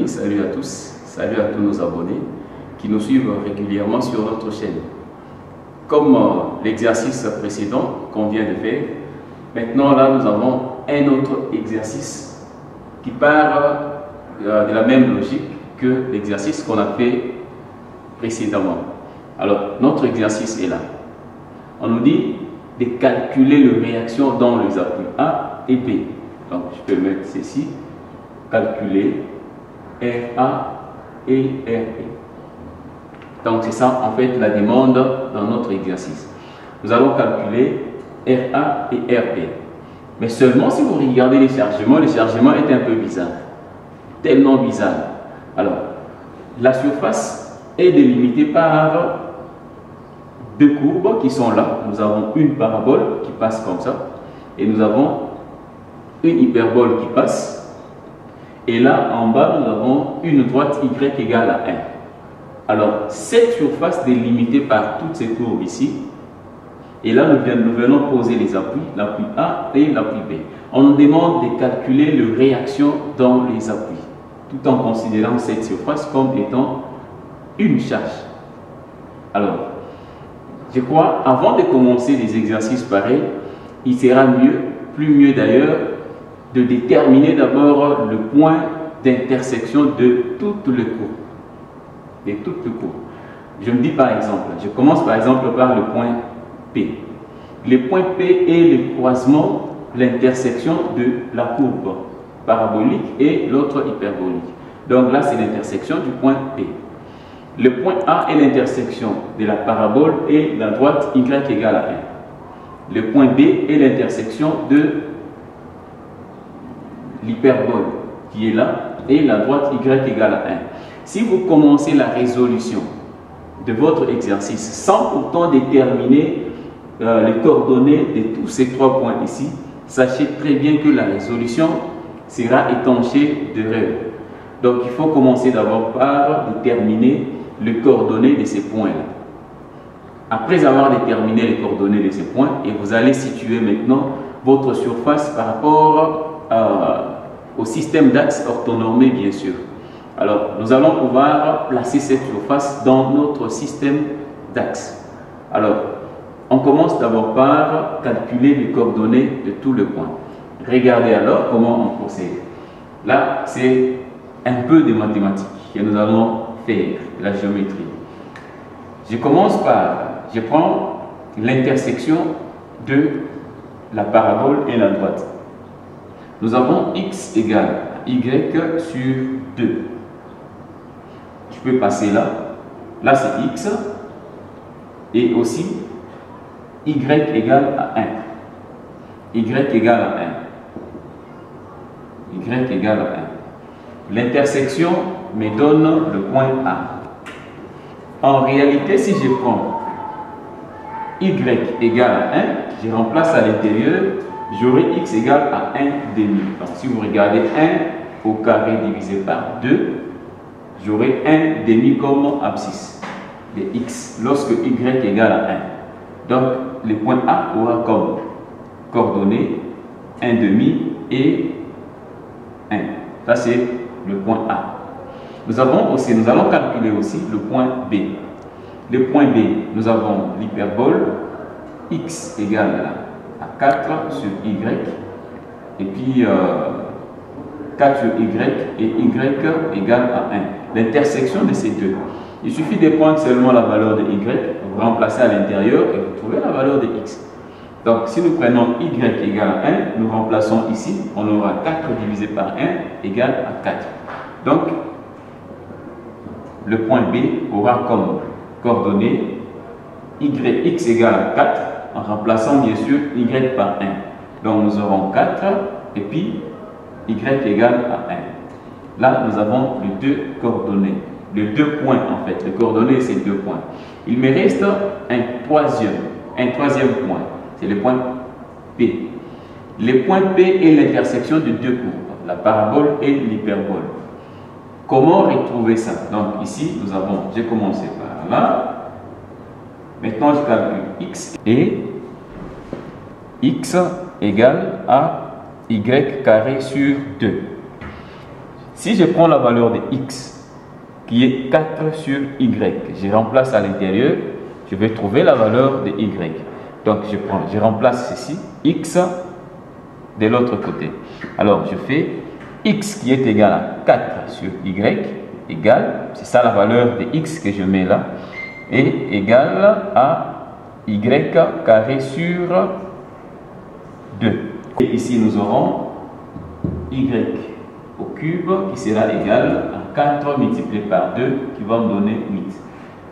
salut à tous, salut à tous nos abonnés qui nous suivent régulièrement sur notre chaîne. Comme l'exercice précédent qu'on vient de faire, maintenant là nous avons un autre exercice qui part de la même logique que l'exercice qu'on a fait précédemment. Alors notre exercice est là. On nous dit de calculer les réactions dans les appuis A et B. Donc je peux mettre ceci, calculer RA et RB. Donc c'est ça en fait la demande dans notre exercice. Nous allons calculer RA et RB. Mais seulement si vous regardez le chargement est un peu bizarre. Tellement bizarre. Alors, la surface est délimitée par deux courbes qui sont là. Nous avons une parabole qui passe comme ça. Et nous avons une hyperbole qui passe. Et là, en bas, nous avons une droite y égale à 1. Alors, cette surface délimitée par toutes ces courbes ici, et là, nous venons poser les appuis, l'appui A et l'appui B. On nous demande de calculer les réactions dans les appuis, tout en considérant cette surface comme étant une charge. Alors, je crois, avant de commencer des exercices pareils, il sera mieux, plus mieux d'ailleurs, de déterminer d'abord le point d'intersection de toutes les courbes. De toutes les courbes. Je me dis par exemple, je commence par exemple par le point P. Le point P est le croisement, l'intersection de la courbe parabolique et l'autre hyperbolique. Donc là, c'est l'intersection du point P. Le point A est l'intersection de la parabole et la droite y égale à 1. Le point B est l'intersection de l'hyperbole qui est là et la droite y égale à 1. Si vous commencez la résolution de votre exercice sans pourtant déterminer les coordonnées de tous ces trois points ici, sachez très bien que la résolution sera étanchée d'erreurs. Donc il faut commencer d'abord par déterminer les coordonnées de ces points-là. Après avoir déterminé les coordonnées de ces points, et vous allez situer maintenant votre surface par rapport au système d'axes orthonormés, bien sûr. Alors, nous allons pouvoir placer cette surface dans notre système d'axes. Alors, on commence d'abord par calculer les coordonnées de tous les points. Regardez alors comment on procède. Là, c'est un peu de mathématiques que nous allons faire, la géométrie. Je commence par, je prends l'intersection de la parabole et la droite. Nous avons x égale y sur 2. Je peux passer là. Là, c'est x. Et aussi, y égale à 1. Y égale à 1. Y égale à 1. L'intersection me donne le point A. En réalité, si je prends y égale à 1, je remplace à l'intérieur, j'aurai x égale à 1 demi. Donc, si vous regardez 1 au carré divisé par 2, j'aurai 1 demi comme abscisse de x lorsque y égale à 1. Donc, le point A aura comme coordonnées 1 demi et 1. Ça, c'est le point A. Nous allons calculer aussi le point B. Le point B, nous avons l'hyperbole x égale à 4 sur y, et puis 4 sur y et y égale à 1. L'intersection de ces deux. Il suffit de prendre seulement la valeur de y, vous remplacez à l'intérieur et vous trouvez la valeur de x. Donc si nous prenons y égale à 1, nous remplaçons ici, on aura 4 divisé par 1 égale à 4. Donc le point B aura comme coordonnée x égale à 4 en remplaçant bien sûr y par 1. Donc nous aurons 4 et puis y égale à 1. Là, nous avons les deux coordonnées, les deux points en fait. Les coordonnées, c'est deux points. Il me reste un troisième point. C'est le point P. Le point P est l'intersection de deux courbes, la parabole et l'hyperbole. Comment retrouver ça? Donc ici, j'ai commencé par là. Maintenant, je calcule x et x égale à y carré sur 2. Si je prends la valeur de x, qui est 4 sur y, je remplace à l'intérieur, je vais trouver la valeur de y. Donc je remplace ceci, x, de l'autre côté. Alors je fais x qui est égal à 4 sur y, égal, c'est ça la valeur de x que je mets là, et égal à y carré sur 2. Et ici nous aurons y au cube qui sera égal à 4 multiplié par 2 qui va me donner 8.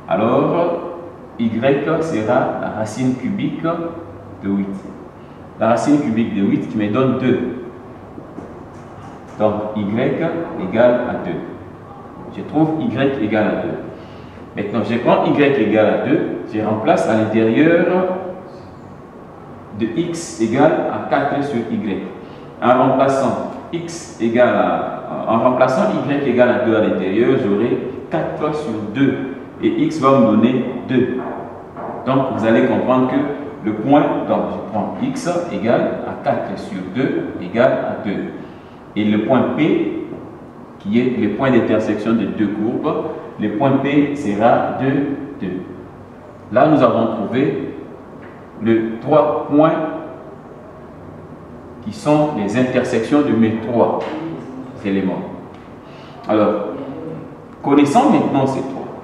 Alors y sera la racine cubique de 8. La racine cubique de 8 qui me donne 2. Donc y égale à 2. Je trouve y égale à 2. Maintenant, je prends y égale à 2, je remplace à l'intérieur de x égale à 4 sur y. En remplaçant y égale à 2 à l'intérieur, j'aurai 4 sur 2 et x va me donner 2. Donc vous allez comprendre que le point, donc je prends x égale à 4 sur 2 égale à 2. Et le point P, qui est le point d'intersection de deux courbes, le point P sera 2, 2. Là, nous avons trouvé les 3 points qui sont les intersections de mes 3 éléments. Alors, connaissant maintenant ces 3,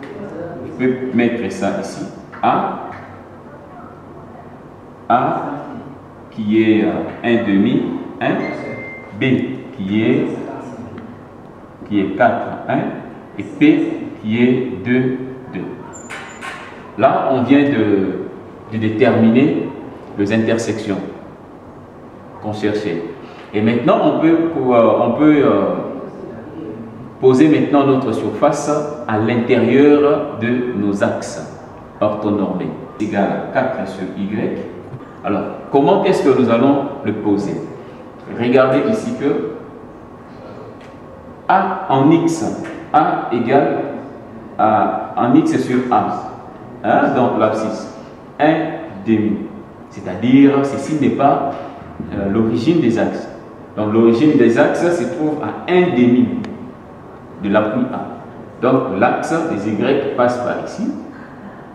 je peux mettre ça ici. A qui est 1 demi, 1. B qui est 4, 1. Et P qui est 2, 2. Là, on vient de déterminer les intersections qu'on cherchait. Et maintenant, on peut poser maintenant notre surface à l'intérieur de nos axes orthonormés. Égal à 4 sur Y. Alors, comment est-ce que nous allons le poser? Regardez ici que A en X, A égale en X sur A. Hein? Donc l'abscisse 1 demi. C'est-à-dire, ceci n'est pas l'origine des axes. Donc l'origine des axes se trouve à 1 demi de l'appui A. Donc l'axe des Y passe par ici.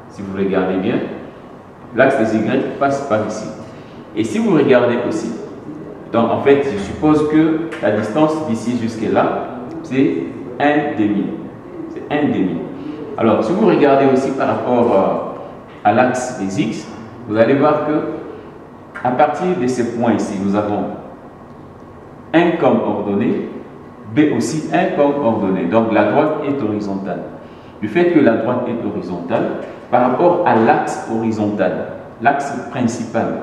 Si vous regardez bien, l'axe des Y passe par ici. Et si vous regardez aussi, donc en fait, je suppose que la distance d'ici jusque là, c'est 1 demi. C'est 1 demi. Alors, si vous regardez aussi par rapport à l'axe des X, vous allez voir que à partir de ce point ici, nous avons 1 comme ordonnée, B aussi 1 comme ordonnée. Donc la droite est horizontale. Du fait que la droite est horizontale, par rapport à l'axe horizontal, l'axe principal,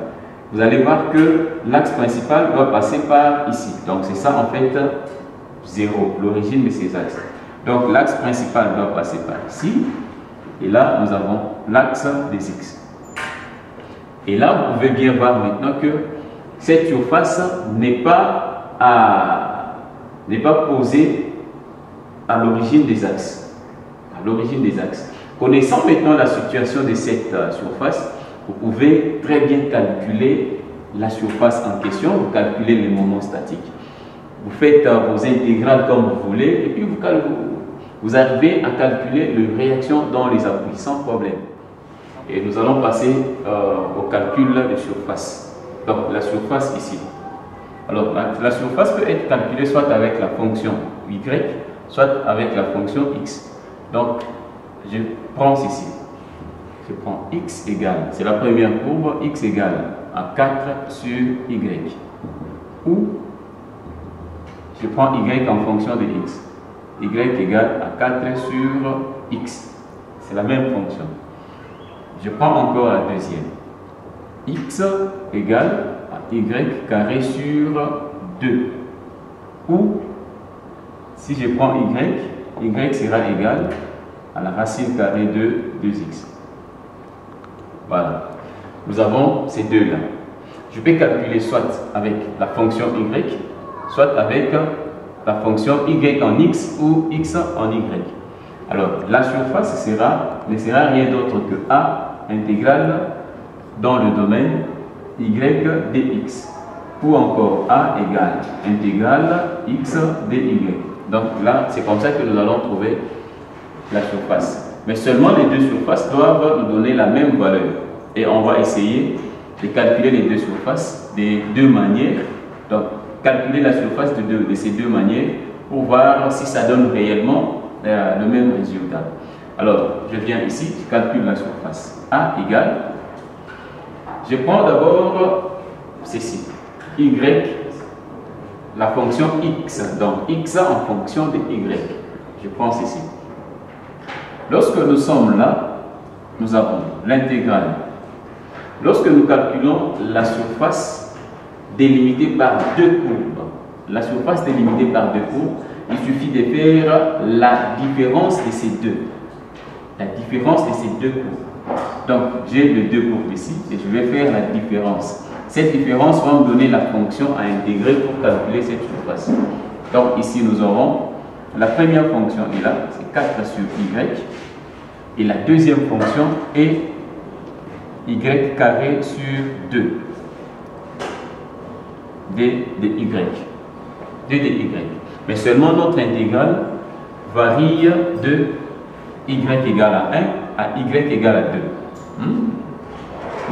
vous allez voir que l'axe principal doit passer par ici. Donc c'est ça en fait 0, l'origine de ces axes. Donc l'axe principal doit passer par ici. Et là, nous avons l'axe des X. Et là, vous pouvez bien voir maintenant que cette surface n'est pas posée à l'origine des axes. À l'origine des axes. Connaissant maintenant la situation de cette surface, vous pouvez très bien calculer la surface en question, vous calculez les moments statiques, vous faites vos intégrales comme vous voulez, et puis vous arrivez à calculer les réactions dans les appuis sans problème. Et nous allons passer au calcul de surface. Donc la surface ici. Alors la surface peut être calculée soit avec la fonction y, soit avec la fonction x. Donc je prends ici. Je prends x égale, c'est la première courbe, x égale à 4 sur y. Ou je prends y en fonction de x. Y égale à 4 sur x. C'est la même fonction. Je prends encore la deuxième. X égale à y carré sur 2. Ou, si je prends y sera égal à la racine carrée de 2x. Voilà. Nous avons ces deux-là. Je peux calculer soit avec la fonction y, soit avec la fonction y en x ou x en y. Alors, la surface ne sera rien d'autre que a intégrale dans le domaine y dx, ou encore a égale intégrale x dy. Donc là, c'est comme ça que nous allons trouver la surface. Mais seulement les deux surfaces doivent nous donner la même valeur. Et on va essayer de calculer les deux surfaces de deux manières. Donc, calculer la surface de ces deux manières pour voir si ça donne réellement le même résultat. Alors, je viens ici, je calcule la surface. A égale, je prends d'abord ceci, y, la fonction x, donc x en fonction de y. Je prends ceci. Lorsque nous sommes là, nous avons l'intégrale. Lorsque nous calculons la surface délimitée par deux courbes, la surface délimitée par deux courbes, il suffit de faire la différence de ces deux. La différence de ces deux courbes. Donc, j'ai les deux courbes ici et je vais faire la différence. Cette différence va me donner la fonction à intégrer pour calculer cette surface. Donc, ici, nous aurons la première fonction est là, c'est 4 sur y. Et la deuxième fonction est y carré sur 2 d de y. 2 de y. Mais seulement notre intégrale varie de y égale à 1 à y égale à 2.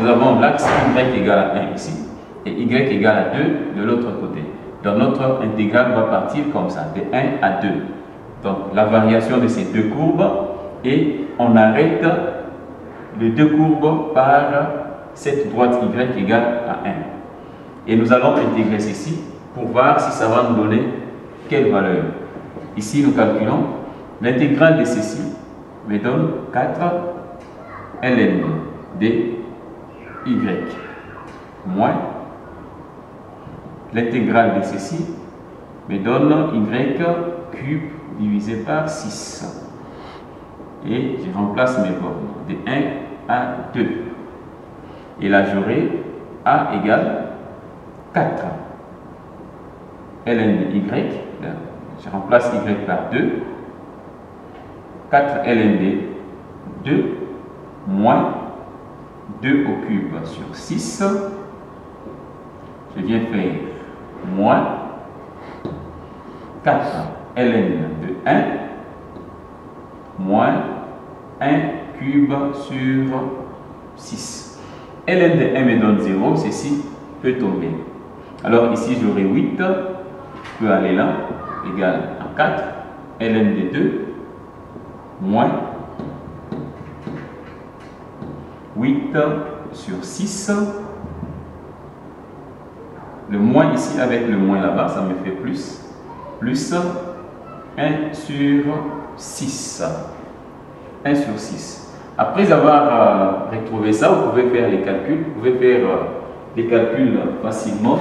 Nous avons l'axe y égale à 1 ici et y égale à 2 de l'autre côté. Donc notre intégrale va partir comme ça, de 1 à 2. Donc la variation de ces deux courbes et on arrête les deux courbes par cette droite y égale à 1. Et nous allons intégrer ceci pour voir si ça va nous donner quelle valeur. Ici nous calculons l'intégrale de ceci me donne 4 ln de y moins l'intégrale de ceci me donne y cube divisé par 6. Et je remplace mes bornes de 1 à 2. Et là j'aurai a égale 4 ln de y, je remplace y par 2, 4 ln de 2 moins 2 au cube sur 6, je viens faire moins 4 ln de 1 moins 1 cube sur 6. ln de 1 me donne 0, ceci peut tomber. Alors ici j'aurai 8, je peux aller là, égal à 4, ln de 2, moins 8 sur 6. Le moins ici avec le moins là-bas, ça me fait plus 1 sur 6. 1 sur 6. Après avoir retrouvé ça, vous pouvez faire les calculs. Vous pouvez faire les calculs facilement.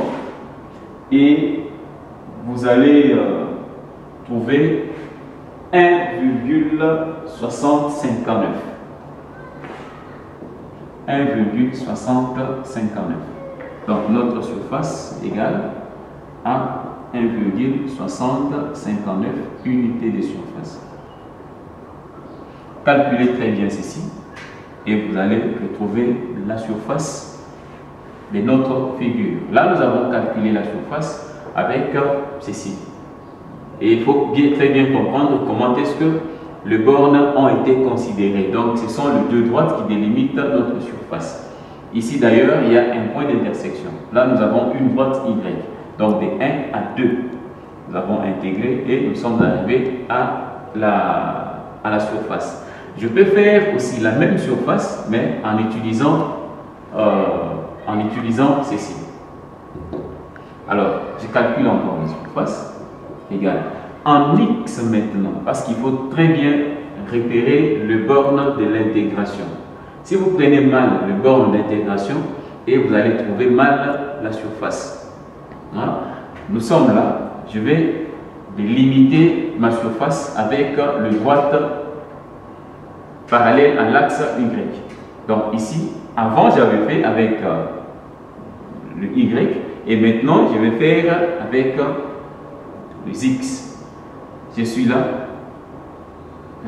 Et vous allez trouver 1,6059. 1,6059. Donc notre surface égale à 1,6059 unités de surface. Calculez très bien ceci et vous allez retrouver la surface de notre figure. Là, nous avons calculé la surface avec ceci. Et il faut très bien comprendre comment est-ce que les bornes ont été considérées. Donc, ce sont les deux droites qui délimitent notre surface. Ici, d'ailleurs, il y a un point d'intersection. Là, nous avons une droite Y. Donc, de 1 à 2, nous avons intégré et nous sommes arrivés à la surface. Je peux faire aussi la même surface, mais en utilisant ceci. Alors, je calcule encore la surface égale en x maintenant, parce qu'il faut très bien repérer le borne de l'intégration. Si vous prenez mal le borne d'intégration, et vous allez trouver mal la surface. Voilà. Nous sommes là, je vais limiter ma surface avec le droite parallèle à l'axe Y. Donc ici, avant j'avais fait avec le Y, et maintenant je vais faire avec les X. Je suis là.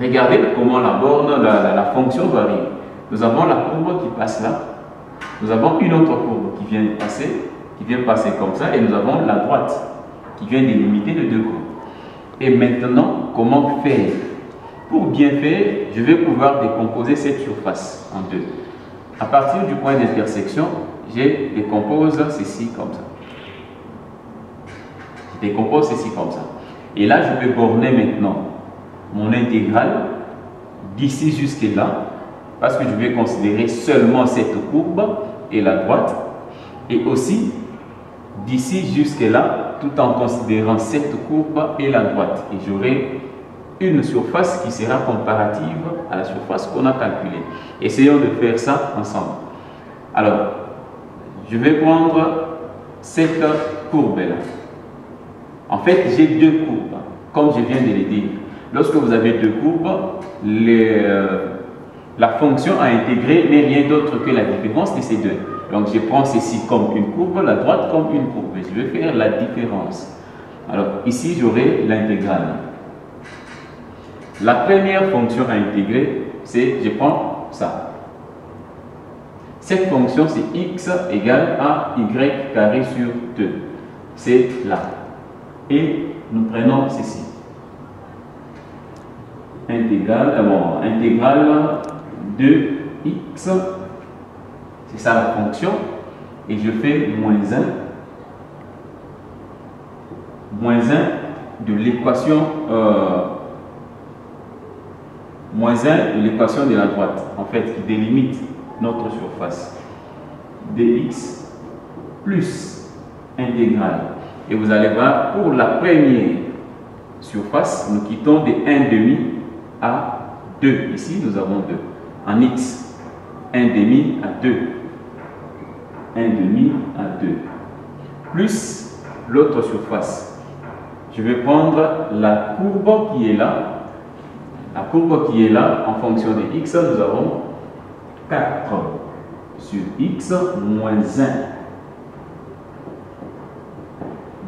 Regardez comment la borne, la fonction varie. Nous avons la courbe qui passe là. Nous avons une autre courbe qui vient passer comme ça, et nous avons la droite qui vient délimiter les deux courbes. Et maintenant, comment faire? Pour bien faire, je vais pouvoir décomposer cette surface en deux. À partir du point d'intersection, je décompose ceci comme ça. Je décompose ceci comme ça. Et là, je vais borner maintenant mon intégrale d'ici jusque là, parce que je vais considérer seulement cette courbe et la droite, et aussi d'ici jusque là, tout en considérant cette courbe et la droite. Et j'aurai une surface qui sera comparative à la surface qu'on a calculée. Essayons de faire ça ensemble. Alors, je vais prendre cette courbe-là. En fait, j'ai deux courbes, comme je viens de le dire. Lorsque vous avez deux courbes, la fonction à intégrer n'est rien d'autre que la différence de ces deux. Donc, je prends ceci comme une courbe, la droite comme une courbe. Je vais faire la différence. Alors, ici, j'aurai l'intégrale. La première fonction à intégrer, c'est, je prends ça. Cette fonction, c'est x égale à y carré sur 2. C'est là. Et nous prenons ceci. Intégrale de x, c'est ça la fonction, et je fais moins 1 de l'équation de la droite, en fait, qui délimite notre surface, dx plus intégrale. Et vous allez voir, pour la première surface, nous quittons de 1,5 à 2. Ici, nous avons 2. En x, 1,5 à 2. 1,5 à 2. Plus l'autre surface. Je vais prendre la courbe qui est là. La courbe qui est là, en fonction de x, nous avons 4 sur x moins 1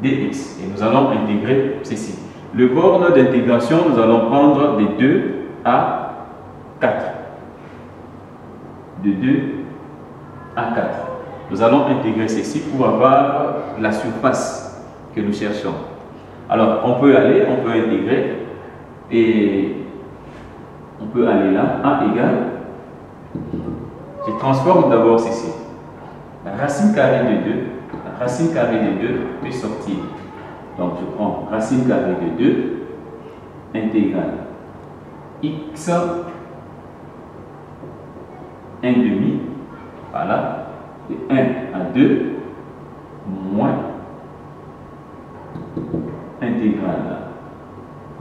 dx. Et nous allons intégrer ceci. Le borne d'intégration, nous allons prendre de 2 à 4. De 2 à 4. Nous allons intégrer ceci pour avoir la surface que nous cherchons. Alors, on peut intégrer et on peut aller là, a égale. Je transforme d'abord ceci. La racine carrée de 2, la racine carrée de 2 peut sortir. Donc, je prends racine carrée de 2 intégrale x 1,5, voilà, de 1 à 2 moins intégrale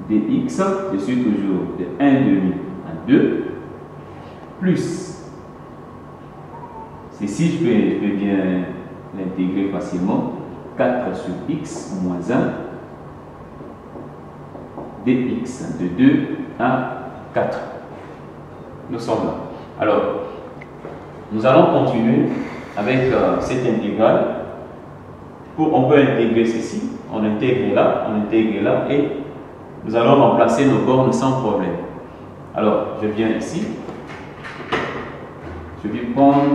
dx, je suis toujours de 1,5 à 2 plus, ceci je peux bien l'intégrer facilement, 4 sur x moins 1 dx de 2 à 4. Nous sommes là. Alors, nous allons continuer avec cette intégrale. On peut intégrer ceci, on intègre là et nous allons remplacer nos bornes sans problème. Alors, je viens ici, je vais prendre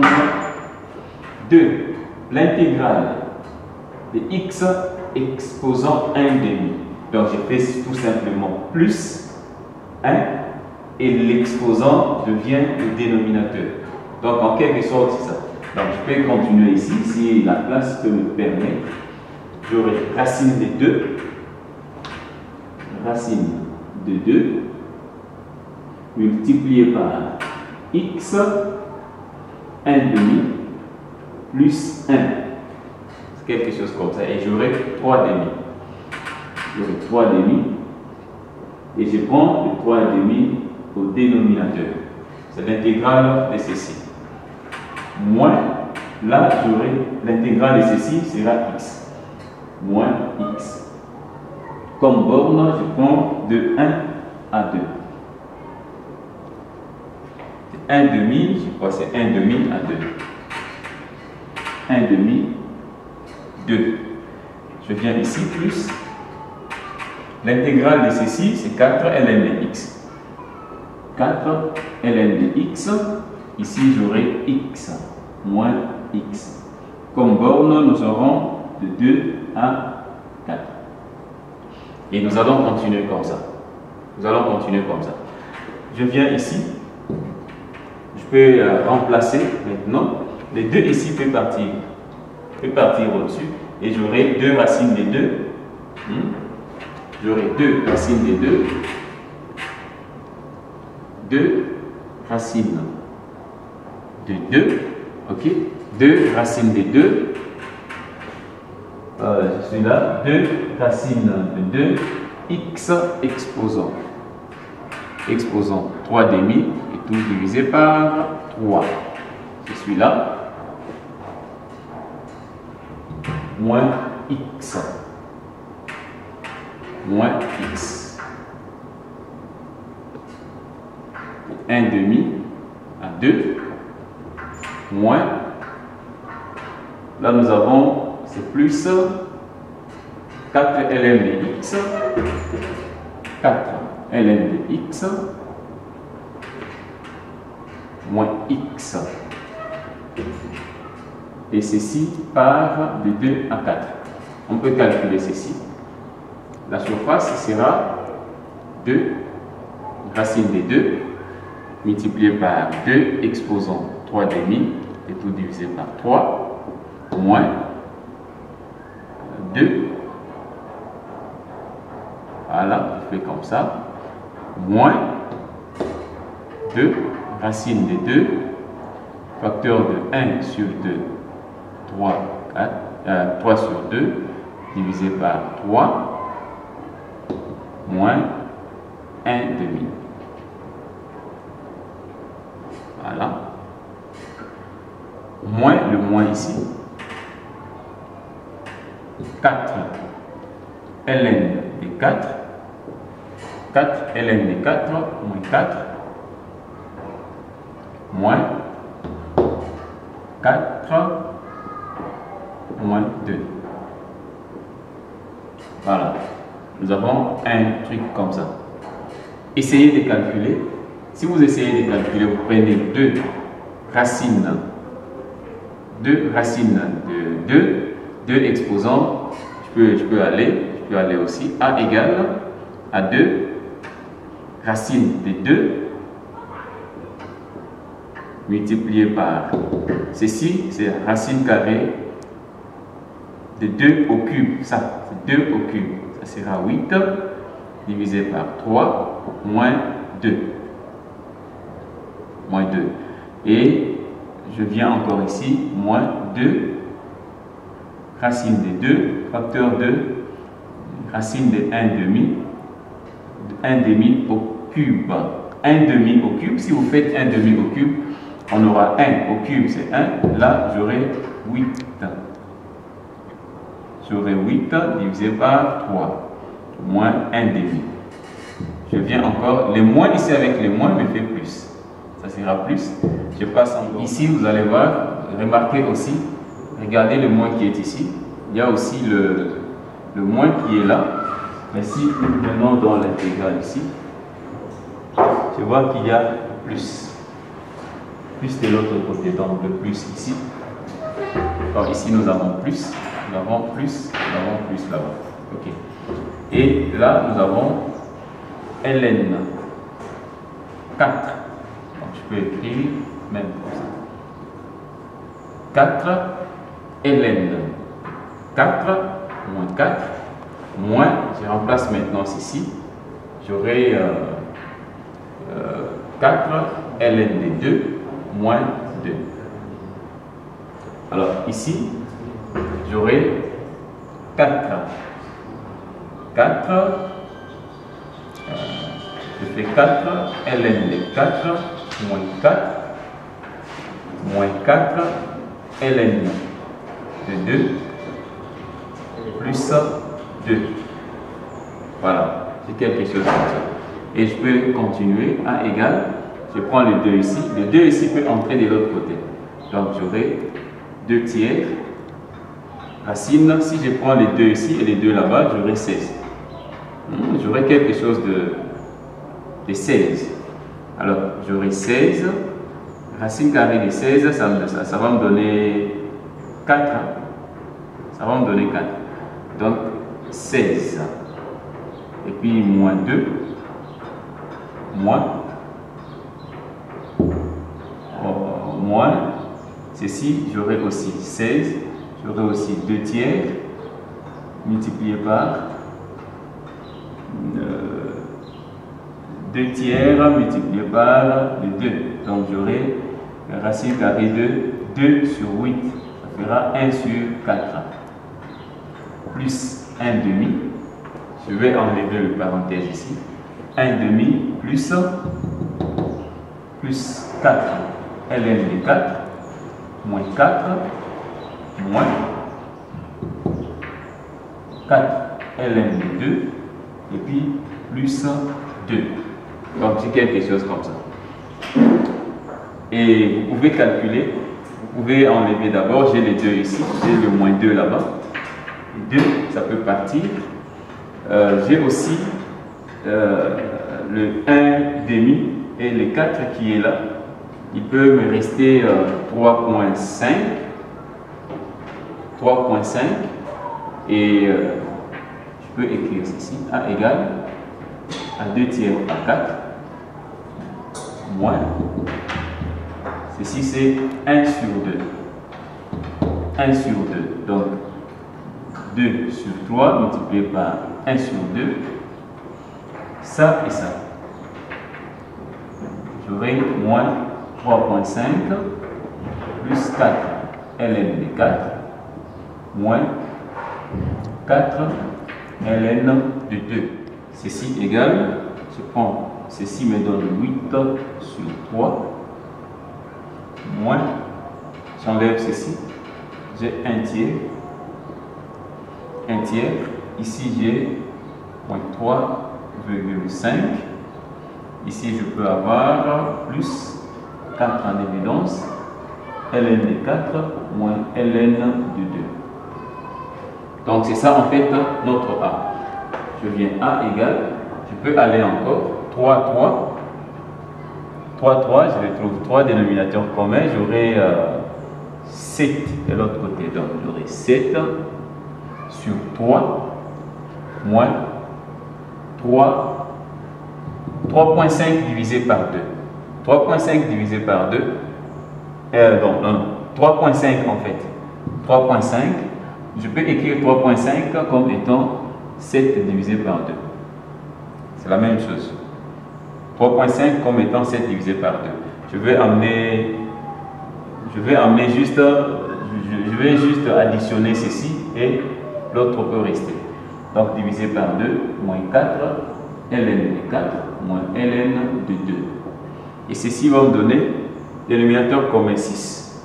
2, l'intégrale de x exposant 1,5. Donc, je fais tout simplement plus 1 et l'exposant devient le dénominateur. Donc, en quelque sorte, c'est ça. Donc, je peux continuer ici, si la place me permet. J'aurai racine de 2, racine de 2, multiplié par x 1,5 plus 1. C'est quelque chose comme ça. Et j'aurai 3,5. J'aurai 3,5. Et je prends le 3,5 au dénominateur. C'est l'intégrale de ceci. Moins, là, j'aurai l'intégrale de ceci sera x. Moins x. Comme borne, je prends de 1 à 2. 1,5, je crois que c'est 1,5 à 2. 1,5, 2. Je viens ici, plus. L'intégrale de ceci, c'est 4 ln de x. 4 ln de x. Ici, j'aurai x moins x. Comme borne, nous aurons de 2 à 4. Et nous allons continuer comme ça. Nous allons continuer comme ça. Je viens ici. Je peux remplacer maintenant. Les 2 ici peuvent partir au-dessus. Et j'aurai 2 racines des 2. J'aurai 2 racines des 2. 2 racines de 2. Ok, 2 racines de 2. Je suis là. 2 racines de 2. X exposant. Exposant 3 demi et tout divisé par 3. Je suis là. Moins X. Moins X. 1 demi à 2. Moins. Là nous avons, c'est plus 4 ln de x. 4 ln de x moins x. Et ceci part de 2 à 4. On peut calculer ceci. La surface sera 2 racine de 2 multiplié par 2 exposant 3 demi et tout divisé par 3 moins 2. Voilà, je fais comme ça. Moins 2 racine de 2 facteur de 1 sur 2 3 sur 2 divisé par 3 moins 1 demi. Voilà. Moins le moins ici. 4 ln de 4. 4 ln de 4 moins 4 moins 4 moins 2. Voilà. Nous avons un truc comme ça. Essayez de calculer. Si vous essayez de calculer, vous prenez 2 racines de 2, 2 exposants. Je peux aller aussi. A égale à 2 racines de 2 multiplié par ceci, c'est racine carrée de 2 au cube. Ça, c'est 2 au cube. Ça sera 8 divisé par 3 moins 2. Moins 2. Et je viens encore ici, moins 2 racine de 2, facteur de racine de 1 demi, 1 demi au cube. 1 demi au cube, si vous faites 1 demi au cube, on aura 1 au cube, c'est 1. Là, j'aurai 8. J'aurai 8 divisé par 3, moins 1 demi. Je viens encore, les moins ici avec les moins me fait plus. Ça sera plus. Je passe encore. Ici, vous allez voir, remarquez aussi, regardez le moins qui est ici. Il y a aussi le moins qui est là. Mais si nous venons dans l'intégrale ici, je vois qu'il y a plus. Plus de l'autre côté, donc le plus ici. Alors ici, nous avons plus. Nous avons plus. Nous avons plus là-bas. Ok. Et là, nous avons ln 4. Donc je peux écrire même comme ça. 4 ln 4 moins 4 moins, je remplace maintenant ceci, j'aurai 4 ln de 2 moins 2. Alors ici, j'aurai 4 je fais 4 ln de 4 moins 4 moins 4 ln de 2 plus 2. Voilà, c'est quelque chose comme ça. Et je peux continuer à égal. Je prends le 2 ici. Le 2 ici peut entrer de l'autre côté. Donc j'aurai 2 tiers. Racine, si je prends les 2 ici et les 2 là-bas, j'aurai 16. J'aurai quelque chose de 16. Alors j'aurai 16. Racine carrée de 16, ça va me donner 4. 4. Donc 16. et puis moins 2, moins, moins, ceci, j'aurai aussi 16, j'aurai aussi 2 tiers, multiplié par 2 tiers multiplié par le 2. Donc j'aurai racine carrée de 2 sur 8. Ça fera 1 sur 4. Plus 1 demi. Je vais enlever le parenthèse ici. 1 demi plus 4 ln de 4 moins 4 moins 4 ln de 2 et puis plus 2. Donc c'est quelque chose comme ça. Et vous pouvez calculer, vous pouvez enlever d'abord, j'ai les 2 ici, j'ai le moins 2 là-bas. 2, ça peut partir. J'ai aussi le 1 demi et le 4 qui est là. Il peut me rester 3,5. 3,5 et je peux écrire ceci. A égale à 2 tiers par 4 moins, ceci c'est 1 sur 2. 1 sur 2, donc 2 sur 3 multiplié par 1 sur 2, ça et ça. J'aurai moins 3,5 plus 4 ln de 4 moins 4 ln de 2. Ceci égale, je prends, ceci me donne 8 sur 3 moins, j'enlève ceci, j'ai 1 tiers, ici j'ai moins 3,5, ici je peux avoir plus 4 en évidence, ln de 4 moins ln de 2. Donc c'est ça en fait notre A. Je viens A égale, je peux aller encore 3, je retrouve 3 dénominateurs communs, j'aurai 7 de l'autre côté, donc j'aurai 7 sur 3 moins 3,5 divisé par 2. 3,5 divisé par 2, 3,5 en fait. 3,5, je peux écrire 3,5 comme étant 7 divisé par 2. C'est la même chose. 3,5 comme étant 7 divisé par 2. Je vais juste additionner ceci et l'autre peut rester. Donc divisé par 2, moins 4, ln de 4, moins ln de 2. Et ceci va me donner dénominateur commun 6.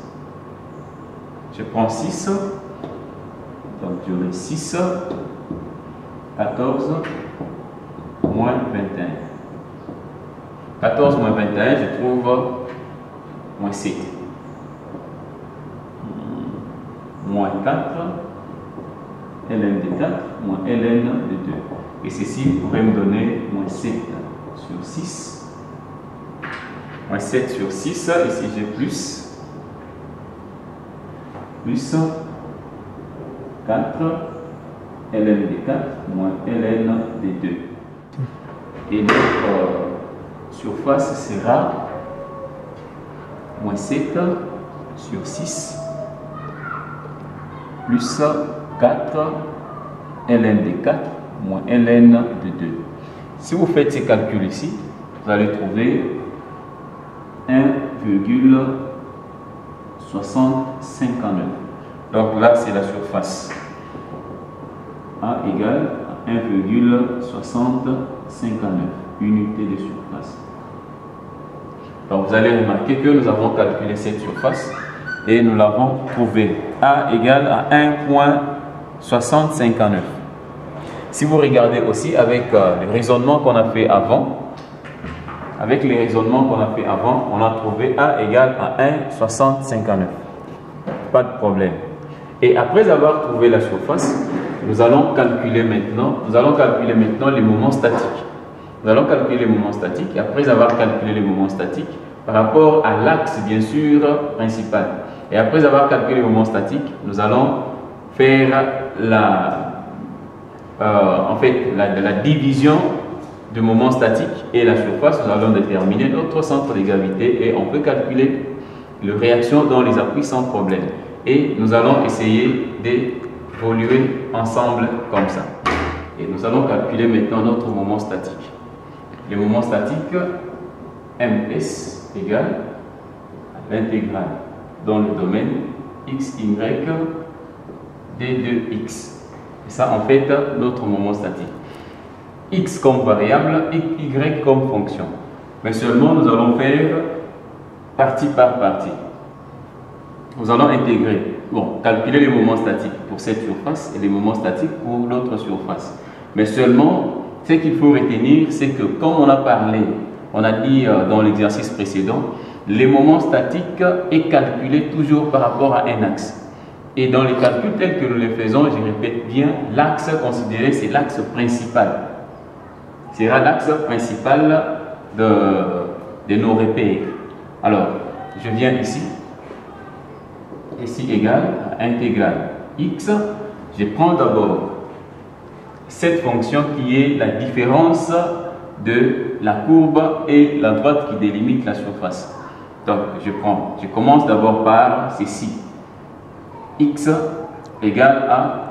Je prends 6, donc j'aurai 6, 14, moins 21. 14 moins 21, je trouve moins 7. Moins 4, ln de 4, moins ln de 2. Et ceci pourrait me donner moins 7 sur 6. Moins 7 sur 6, ici j'ai plus 4, ln de 4, moins ln de 2. Et notre surface sera moins 7 sur 6 plus 4 ln de 4 moins ln de 2. Si vous faites ces calculs ici, vous allez trouver 1,6059. Donc là, c'est la surface. A égale à 1,6059 unité de surface. Donc vous allez remarquer que nous avons calculé cette surface et nous l'avons trouvé. A égale à 1,6059. Si vous regardez aussi avec le raisonnement qu'on a fait avant, on a trouvé A égale à 1,6059. Pas de problème. Et après avoir trouvé la surface, nous allons calculer maintenant les moments statiques. Nous allons calculer les moments statiques. Et après avoir calculé les moments statiques, par rapport à l'axe, bien sûr, principal. Et après avoir calculé les moments statiques, nous allons faire en fait, la division de moment statique et la surface, nous allons déterminer notre centre de gravité et on peut calculer la réaction dans les appuis sans problème. Et nous allons essayer d'évoluer ensemble comme ça. Et nous allons calculer maintenant notre moment statique. Le moment statique, ms égale l'intégrale dans le domaine x, y, d2x. Et ça, en fait, notre moment statique. X comme variable, y comme fonction. Mais seulement, nous allons faire partie par partie. Nous allons intégrer, calculer les moments statiques pour cette surface et les moments statiques pour l'autre surface. Mais seulement, ce qu'il faut retenir, c'est que comme on a parlé, on a dit dans l'exercice précédent, les moments statiques est calculé toujours par rapport à un axe. Et dans les calculs tels que nous les faisons, je répète bien, l'axe considéré, c'est l'axe principal. Sera l'axe principal de nos repères. Alors, je viens ici égale à intégrale x. Je prends d'abord cette fonction qui est la différence de la courbe et la droite qui délimite la surface. Donc, je commence d'abord par ceci. X égale à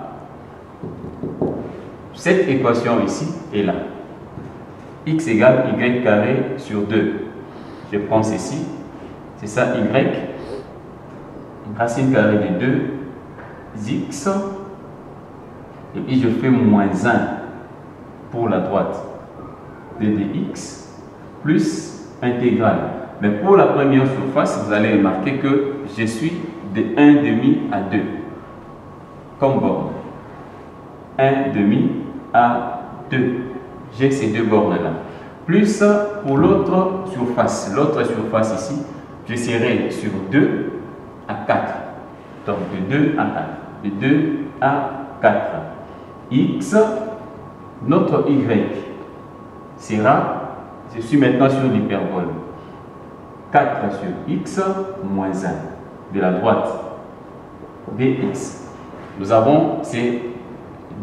cette équation ici et là. X égale y carré sur 2. Je prends ceci, c'est ça y, une racine carrée de 2x, et puis je fais moins 1 pour la droite de dx plus intégrale. Mais pour la première surface, vous allez remarquer que je suis de 1,5 à 2 comme borne. 1,5 à 2. J'ai ces deux bornes-là. Plus pour l'autre surface. L'autre surface ici, je serai sur 2 à 4. Donc de 2 à 4. De 2 à 4. X, notre y sera, je suis maintenant sur l'hyperbole. 4 sur x moins 1 de la droite dx. Nous avons ces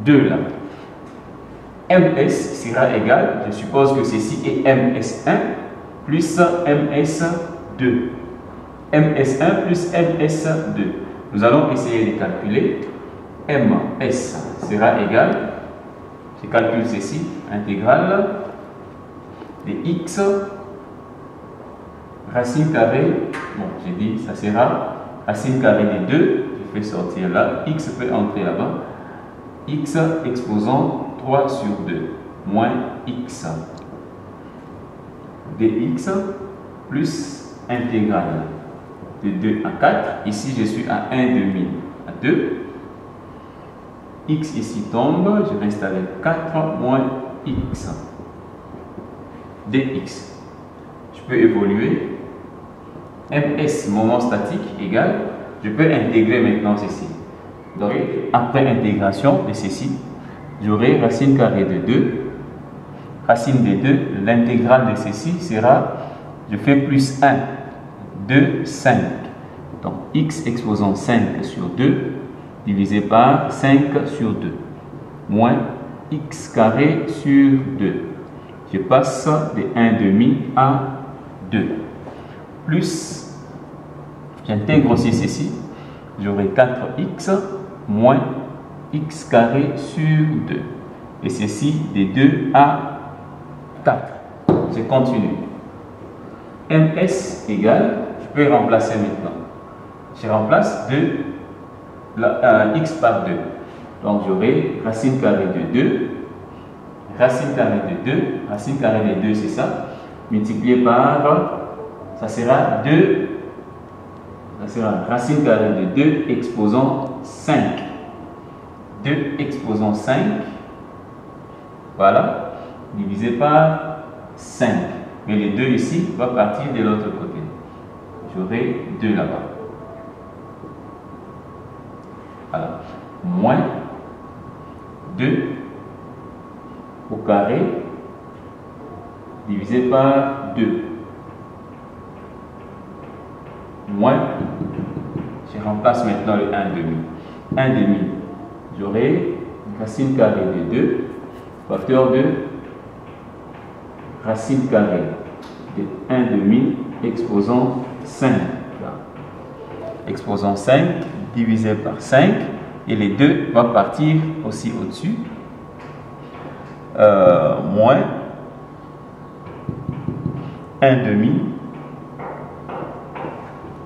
deux là. ms sera égal, je suppose que ceci est ms1 plus ms2. ms1 plus ms2. Nous allons essayer de calculer. ms sera égal, je calcule ceci, intégrale de x racine carrée, j'ai dit ça sera racine carrée de 2, je fais sortir là, x peut entrer là-bas, x exposant 3 sur 2, moins x dx plus intégrale de 2 à 4, ici je suis à 1,5 à 2, x ici tombe, je reste avec 4 moins x dx. Je peux évoluer. ms, moment statique, égal, je peux intégrer maintenant ceci. Donc, après intégration de ceci, j'aurai racine carrée de 2. Racine de 2, l'intégrale de ceci sera, je fais plus 1, 2, 5. Donc, x exposant 5 sur 2, divisé par 5 sur 2, moins x carré sur 2. Je passe de 1,5 à 2. Plus, j'intègre aussi ceci, j'aurai 4x moins x carré sur 2. Et ceci de 2 à 4. Je continue. ms égale, je peux remplacer maintenant. Je remplace x par 2. Donc j'aurai racine carrée de 2, racine carrée de 2, racine carrée de 2 c'est ça, multiplié par, ça sera 2, ça sera racine carrée de 2 exposant 5. 2 exposant 5, voilà, divisé par 5. Mais les 2 ici va partir de l'autre côté. J'aurai 2 là-bas. Voilà. Moins 2 au carré divisé par 2. Moins, je remplace maintenant le 1,5. 1,5, j'aurai racine carrée de 2, facteur de racine carrée de 1 demi exposant 5. Exposant 5 divisé par 5 et les 2 vont partir aussi au-dessus. Moins 1 demi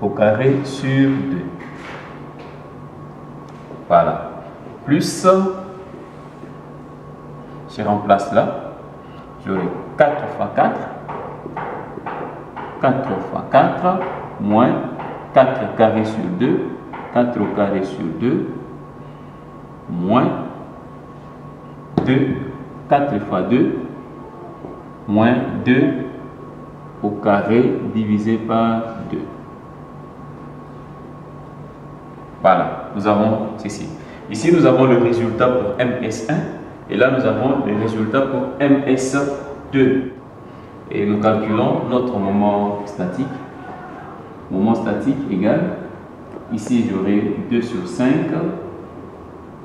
au carré sur 2. Voilà. Plus, je remplace là, j'aurai 4 fois 4. 4 fois 4 moins 4 carré sur 2. 4 au carré sur 2 moins 2. 4 fois 2 moins 2 au carré divisé par 2. Voilà, nous avons ceci. Ici, nous avons le résultat pour MS1 et là, nous avons le résultat pour MS2. Et nous calculons notre moment statique. Moment statique égale, ici j'aurai 2 sur 5,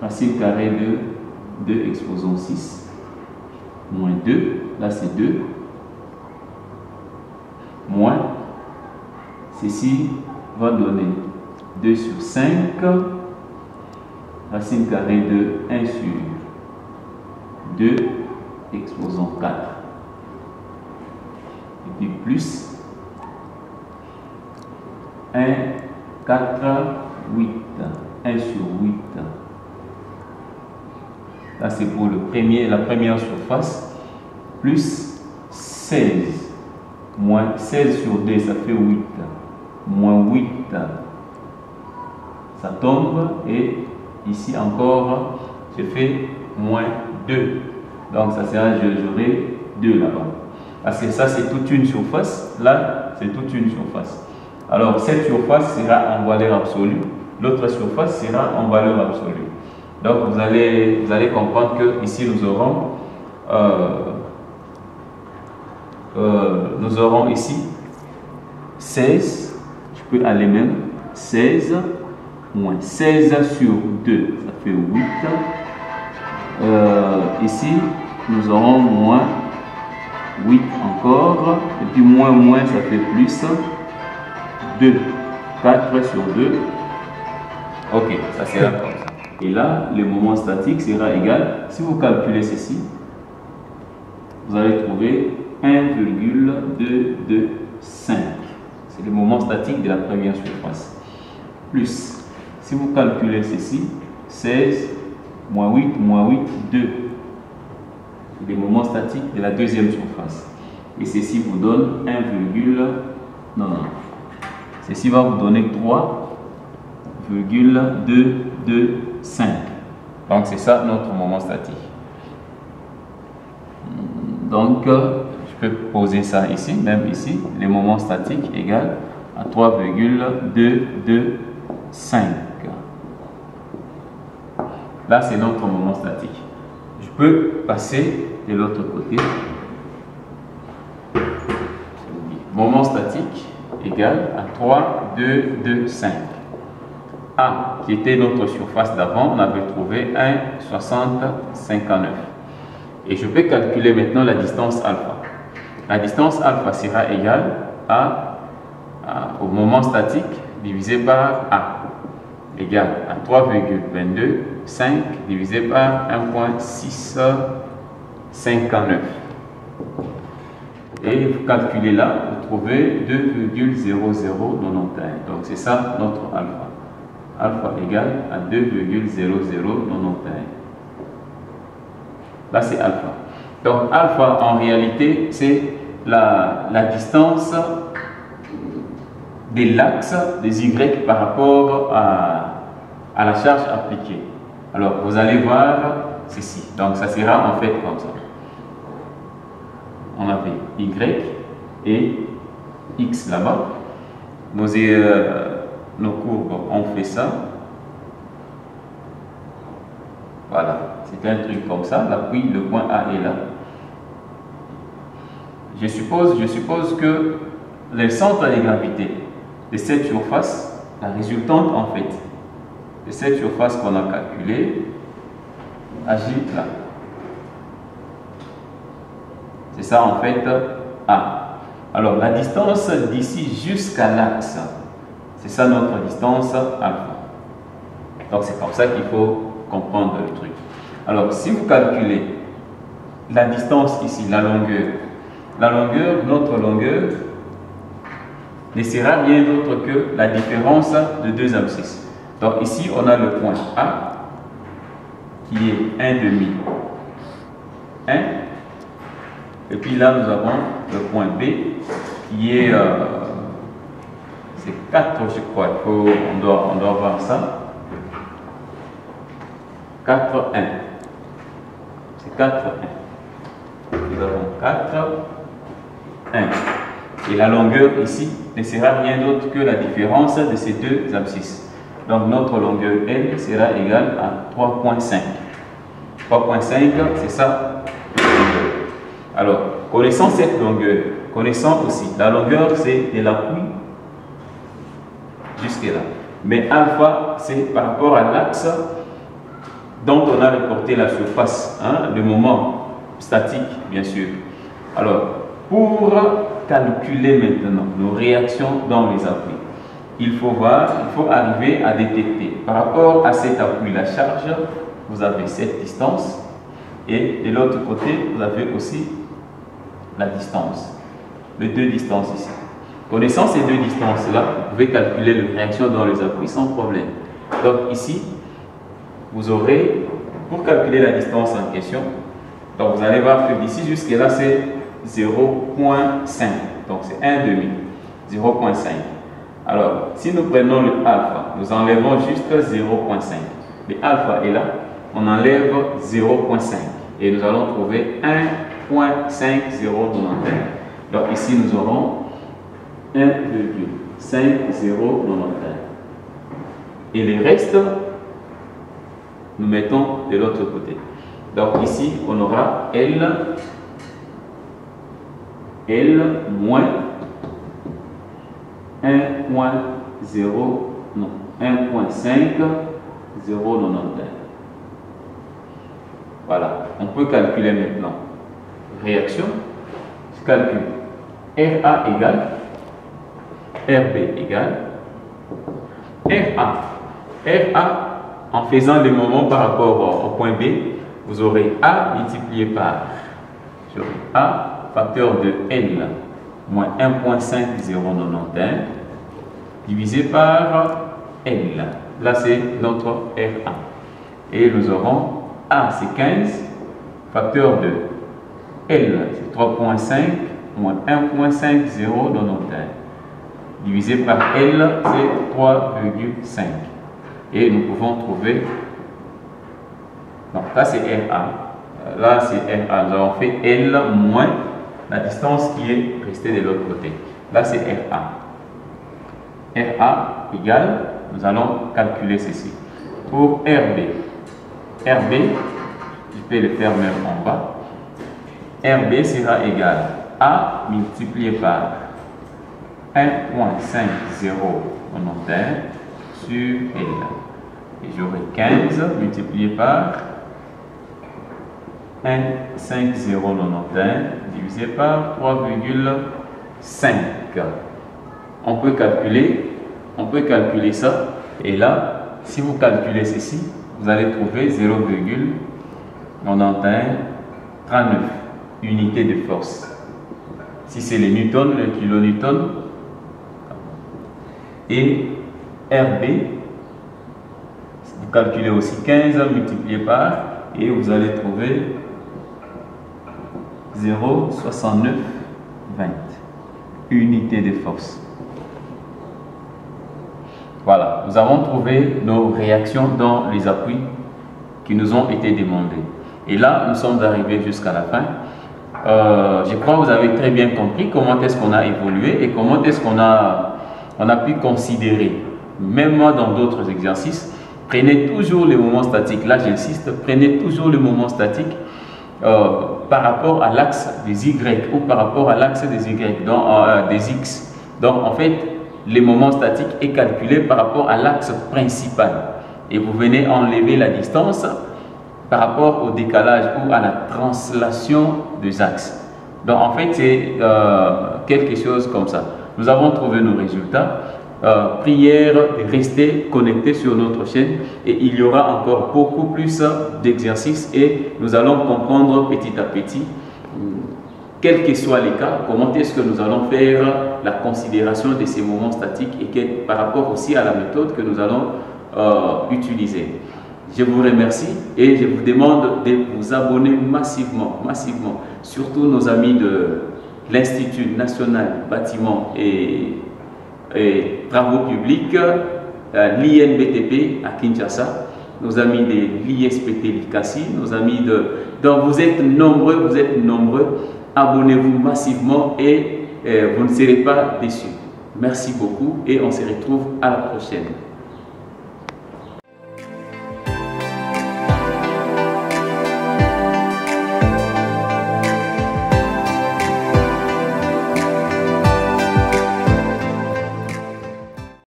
racine carrée de 2 exposant 6, moins 2, là c'est 2, moins, ceci va donner 2 sur 5, racine carrée de 1 sur 2 exposant 4. Et puis plus 1, 4, 8. 1 sur 8. Là, c'est pour la première surface. Plus 16. Moins 16 sur 2, ça fait 8. Moins 8. Ça tombe. Et ici encore, je fais moins 2. Donc, ça sera, j'aurai 2 là-bas. Parce que ça, c'est toute une surface. Là, c'est toute une surface. Alors, cette surface sera en valeur absolue. L'autre surface sera en valeur absolue. Donc, vous allez comprendre que ici, nous aurons ici 16. Je peux aller même 16 moins 16 sur 2, ça fait 8. Ici, nous aurons moins 8 encore. Et puis moins, ça fait plus 2. 4 sur 2. Ok, ça sera comme ça. Et là, le moment statique sera égal. Si vous calculez ceci, vous allez trouver 1,225. C'est le moment statique de la première surface. Plus, si vous calculez ceci, 16 moins 8, 2. C'est le moment statique de la deuxième surface. Et ceci vous donne 1, non. Ceci va vous donner 3,225. Donc c'est ça notre moment statique. Donc je peux poser ça ici, même ici, le moment statique égale à 3,225. Là c'est notre moment statique. Je peux passer de l'autre côté. Moment statique égale à 3,225. A, qui était notre surface d'avant, on avait trouvé 1,6059. Et je peux calculer maintenant la distance alpha. La distance alpha sera égale au moment statique divisé par A, égale à 3,225 divisé par 1,659. Et vous calculez là, vous trouvez 2,0091. Donc c'est ça notre alpha. Alpha égale à 2,0091. Là c'est alpha. Donc alpha en réalité c'est la distance de l'axe des Y par rapport à la charge appliquée. Alors vous allez voir ceci. Donc ça sera en fait comme ça. On avait Y et X là-bas. Nos courbes ont fait ça. Voilà, c'est un truc comme ça. Là, puis le point A est là. Je suppose que le centre de gravité de cette surface, la résultante en fait, de cette surface qu'on a calculée, agit là. C'est ça en fait A. Alors la distance d'ici jusqu'à l'axe, c'est ça notre distance alpha. Donc c'est comme ça qu'il faut comprendre le truc. Alors si vous calculez la distance ici, la longueur, notre longueur ne sera rien d'autre que la différence de deux abscisses. Donc ici on a le point A qui est 1,5. 1. Et puis là nous avons le point B qui est c'est 4 je crois. On doit voir ça. 4, 1. C'est 4, 1. Nous avons 4, 1. Et la longueur ici ne sera rien d'autre que la différence de ces deux abscisses. Donc notre longueur L sera égale à 3,5. 3,5, c'est ça. Alors, connaissant cette longueur, connaissant aussi la longueur, c'est de l'appui jusque là. Mais alpha, c'est par rapport à l'axe dont on a reporté la surface, hein, le moment statique, bien sûr. Alors, pour calculer maintenant nos réactions dans les appuis, il faut arriver à détecter par rapport à cet appui, la charge, vous avez cette distance, et de l'autre côté, vous avez aussi la distance, les deux distances ici. Connaissant ces deux distances-là, vous pouvez calculer les réactions dans les appuis sans problème. Donc ici, vous aurez, pour calculer la distance en question, donc vous allez voir que d'ici jusqu'à là, c'est 0,5. Donc c'est 1,5. 0,5. Alors, si nous prenons le alpha, nous enlevons juste 0,5. Le alpha est là, on enlève 0,5. Et nous allons trouver 1,5091. Donc ici, nous aurons 1,5091. Et le reste, nous mettons de l'autre côté. Donc ici, on aura L moins 1,5091. Voilà, on peut calculer maintenant. Réaction, je calcule RA égale RB égale RA en faisant les moments par rapport au point B, vous aurez A multiplié par A facteur de L moins 1,5091 divisé par L. Là c'est notre RA. Et nous aurons A c'est 15 facteur de L c'est 3,5 moins 1,5091 divisé par L c'est 3,5. Et nous pouvons trouver, donc là c'est RA, là c'est RA, nous avons fait L moins la distance qui est restée de l'autre côté. Là c'est RA. RA égale, nous allons calculer ceci. Pour RB, je peux le faire même en bas. RB sera égal à multiplié par 1,5091 sur L. Et j'aurai 15 multiplié par 1,5091 divisé par 3,5. On peut calculer ça. Et là, si vous calculez ceci, vous allez trouver 0,9139 unités de force. Si c'est les newtons, le kilonewton. Et RB, vous calculez aussi 15 multiplié par, et vous allez trouver 0,6920 unités de force. Voilà, nous avons trouvé nos réactions dans les appuis qui nous ont été demandés. Et là, nous sommes arrivés jusqu'à la fin. Je crois que vous avez très bien compris comment est-ce qu'on a évolué et comment est-ce qu'on a pu considérer, même moi dans d'autres exercices, prenez toujours le moment statique. Là, j'insiste, prenez toujours le moment statique par rapport à l'axe des Y ou par rapport à l'axe des Y, des X. Donc, en fait, le moment statique est calculé par rapport à l'axe principal. Et vous venez enlever la distance par rapport au décalage ou à la translation des axes. Donc en fait, c'est quelque chose comme ça. Nous avons trouvé nos résultats. Prière, restez connectés sur notre chaîne et il y aura encore beaucoup plus d'exercices et nous allons comprendre petit à petit, quels que soient les cas, comment est-ce que nous allons faire la considération de ces moments statiques et par rapport aussi à la méthode que nous allons utiliser. Je vous remercie et je vous demande de vous abonner massivement, surtout nos amis de l'Institut national bâtiments et travaux publics, l'INBTP à Kinshasa, nos amis de l'ISPT Likasi, nos amis de... Donc vous êtes nombreux, abonnez-vous massivement et vous ne serez pas déçus. Merci beaucoup et on se retrouve à la prochaine.